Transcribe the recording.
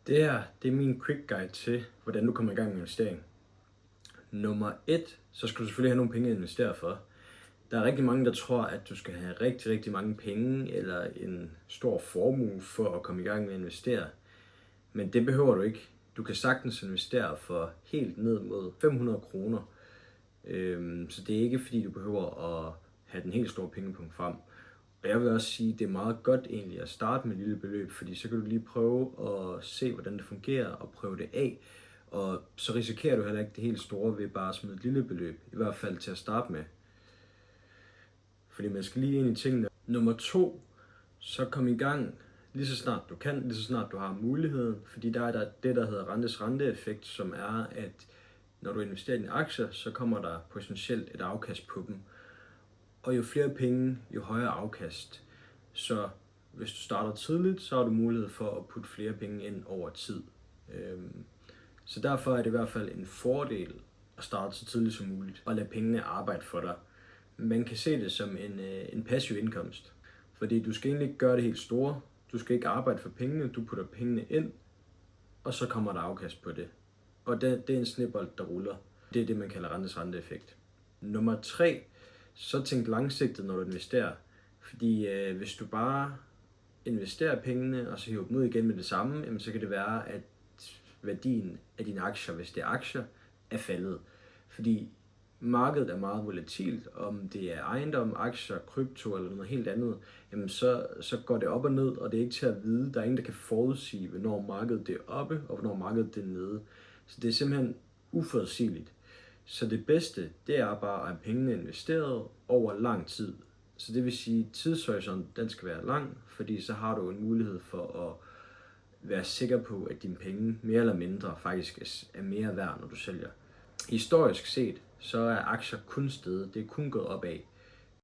Det her, det er min quick guide til, hvordan du kommer i gang med investering. Nummer 1, så skal du selvfølgelig have nogle penge at investere for. Der er rigtig mange, der tror, at du skal have rigtig mange penge eller en stor formue for at komme i gang med at investere. Men det behøver du ikke. Du kan sagtens investere for helt ned mod 500 kroner. Så det er ikke fordi, du behøver at have den helt store pengepunkt frem. Og jeg vil også sige, at det er meget godt egentlig at starte med et lille beløb, fordi så kan du lige prøve at se, hvordan det fungerer og prøve det af. Og så risikerer du heller ikke det helt store ved bare at smide et lille beløb, i hvert fald til at starte med. Fordi man skal lige ind i tingene. Nummer 2, så kom i gang lige så snart du kan, lige så snart du har muligheden. Fordi der er der det, der hedder rentes renteeffekt, som er, at når du investerer i dine aktier, så kommer der potentielt et afkast på dem. Og jo flere penge, jo højere afkast. Så hvis du starter tidligt, så har du mulighed for at putte flere penge ind over tid. Så derfor er det i hvert fald en fordel at starte så tidligt som muligt og lade pengene arbejde for dig. Man kan se det som en passiv indkomst, fordi du skal egentlig ikke gøre det helt store. Du skal ikke arbejde for pengene, du putter pengene ind, og så kommer der afkast på det. Og det er en snebold, der ruller. Det er det, man kalder rentes renteeffekt. Nummer 3, så tænk langsigtet, når du investerer. Fordi hvis du bare investerer pengene, og så hiver dem ud igen med det samme, jamen, så kan det være, at værdien af dine aktier, hvis det er aktier, er faldet. Fordi markedet er meget volatilt, om det er ejendom, aktier, krypto eller noget helt andet, jamen så går det op og ned, og det er ikke til at vide. Der er ingen, der kan forudsige, hvornår markedet det er oppe, og hvornår markedet det er nede. Så det er simpelthen uforudsigeligt. Så det bedste, det er bare at have pengene investeret over lang tid. Så det vil sige, at tidshorisonten den skal være lang, fordi så har du en mulighed for at være sikker på, at dine penge mere eller mindre faktisk er mere værd, når du sælger. Historisk set, så er aktier kun steget, det er kun gået opad.